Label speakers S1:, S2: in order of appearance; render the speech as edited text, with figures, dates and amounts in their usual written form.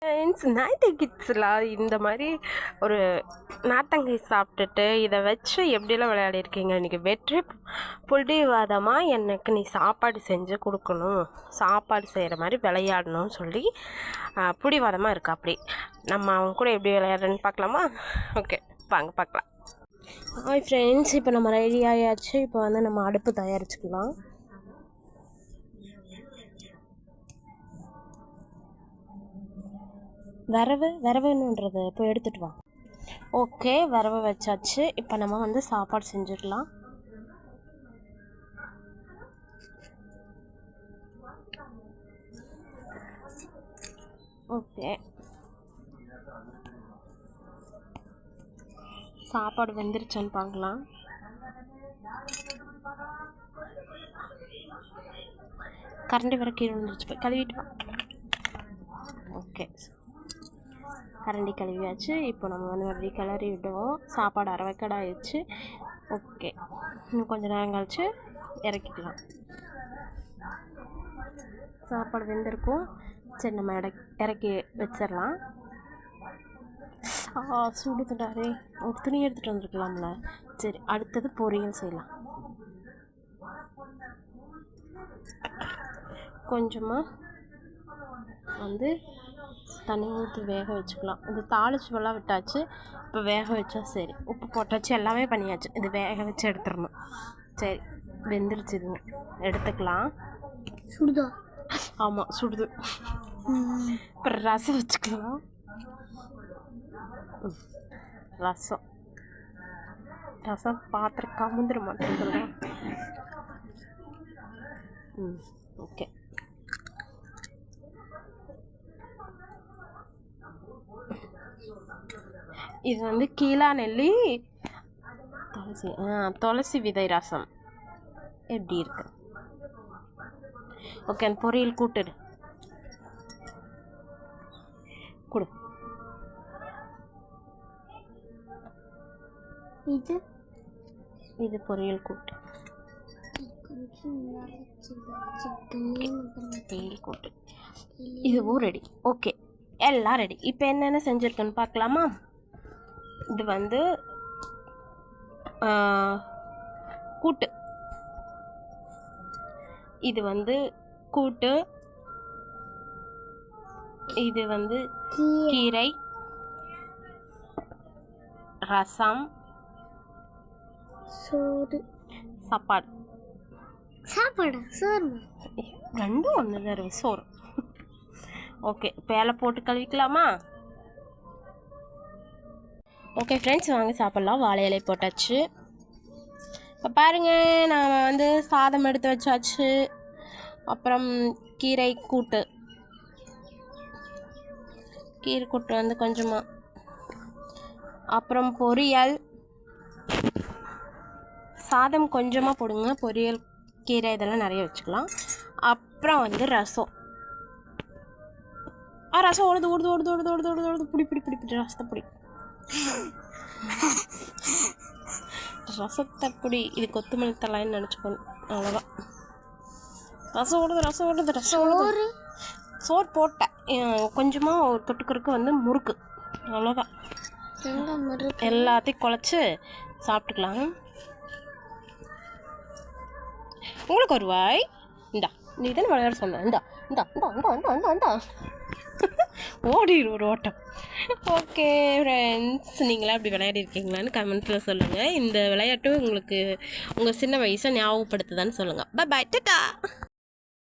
S1: Ninety கிட்ஸ்லாம் இந்த மாதிரி ஒரு நாத்தங்காய் சாப்பிட்டுட்டு இதை வச்சு எப்படிலாம் விளையாடிருக்கீங்க. இன்றைக்கி வெற்றி புடிவாதமாக எனக்கு நீ சாப்பாடு செஞ்சு கொடுக்கணும், சாப்பாடு செய்கிற மாதிரி விளையாடணும்னு சொல்லி பிடிவாதமாக இருக்கா. அப்படி நம்ம அவங்க கூட எப்படி விளையாடுறேன்னு பார்க்கலாமா? ஓகே, வாங்க பார்க்கலாம். ஹாய் ஃப்ரெண்ட்ஸ், இப்போ நம்ம ரெடி ஆயாச்சு. இப்போ வந்து நம்ம அடுப்பு தயாரிச்சுக்கலாம். விரவுன்றது இப்போ எடுத்துகிட்டு வா. ஓகே, விரவை வச்சாச்சு. இப்போ நம்ம வந்து சாப்பாடு செஞ்சிடலாம். ஓகே, சாப்பாடு வெந்துருச்சான்னு பார்க்கலாம். கரண்டி வர கீழே வந்துருச்சு, போய் கழுவிட்டு வா. ஓகே, கரண்டி கழுவியாச்சு. இப்போ நம்ம வந்து மறுபடியும் கிளறி விடுவோம். சாப்பாடு அரைவேக்காடு ஆயிடுச்சு. ஓகே, இன்னும் கொஞ்சம் நேரம் கழிச்சு இறக்கிக்கலாம். சாப்பாடு வெந்திருக்கும். சரி, நம்ம இறக்கி வச்சிடலாம். சுடுதுடாரே, ஒரு துணி எடுத்துகிட்டு வந்துருக்கலாம்ல. சரி, அடுத்தது பொரியல் செய்யலாம். கொஞ்சமாக வந்து தண்ணி ஊற்றி வேக வச்சுக்கலாம். இது தாளிச்சுவெல்லாம் விட்டாச்சு. இப்போ வேக வச்சா சரி. உப்பு போட்டாச்சு, எல்லாமே பண்ணியாச்சு. இது வேக வச்சு எடுத்துடணும். சரி, வெந்துருச்சு. இதுங்க எடுத்துக்கலாம்.
S2: சுடுதா?
S1: ஆமாம், சுடுது. இப்போ ரசம் வச்சுக்கலாம். ரசம் பாத்திரம் கமுந்துட மாட்டேங்குது. ஓகே, இது வந்து கீழா நெல்லி துளசி விதை ரசம் எப்படி இருக்கு? ஓகே, அந்த பொரியல் கூட்டுடு கொடு. இது பொரியல் கூட்டு, பொரியல் கூட்டு. இதுவும் ரெடி. ஓகே, எல்லாம் ரெடி. இப்போ என்னென்ன செஞ்சுருக்குன்னு பார்க்கலாமா? இது வந்து கூட்டு. இது வந்து கூட்டு. இது வந்து கீரை, ரசம்,
S2: சோறு,
S1: சாப்பாடு.
S2: சோறு
S1: ரெண்டும் ஒன்று தான், சோறு. ஓகே, இப்போ இலை போட்டு கழுவிக்கலாமா? ஓகே ஃப்ரெண்ட்ஸ், வாங்க சாப்பிட்லாம். வாழை இலை போட்டாச்சு. இப்போ பாருங்கள், நான் வந்து சாதம் எடுத்து வச்சாச்சு. அப்புறம் கீரை கூட்டு வந்து கொஞ்சமாக. அப்புறம் பொரியல். சாதம் கொஞ்சமாக போடுங்க, பொரியல் கீரை இதெல்லாம் நிறைய வச்சுக்கலாம். அப்புறம் வந்து ரசம். ரசம் ஓடுது ஓடுது ஓடுது ஓடுது ஓடுது ஓடுது ஓடுது பிடி பிடி பிடி பிடி ரசத்தை பிடி. ரசத்தை பிடி. இது கொத்தமல்லி தலாயின்னு நினச்சிக்கணும், அவ்வளோதான். ரசம் ஓடுது ரசம் ஓடுது ரசம் ஓடுது. சோறு போட்டேன். கொஞ்சமாக ஒரு தொட்டுக்கருக்கு வந்து முறுக்கு, அவ்வளோதான். எல்லாத்தையும் குழச்சி சாப்பிட்டுக்கலாம். உங்களுக்கு ஒரு வாய். இந்தா, நீ தானே விளையாட சொன்ன. இந்தா இந்தா இந்தா இந்தா இந்தா இந்தா இந்தா ஓடிடு ஒரு ஓட்டம். ஓகே ஃப்ரெண்ட்ஸ், நீங்களாம் அப்படி விளையாடிருக்கீங்களான்னு கமெண்ட்ஸில் சொல்லுங்கள். இந்த விளையாட்டு உங்களுக்கு உங்கள் சின்ன வயசை ஞாபகப்படுத்துதான்னு சொல்லுங்கள். Bye bye, Tata.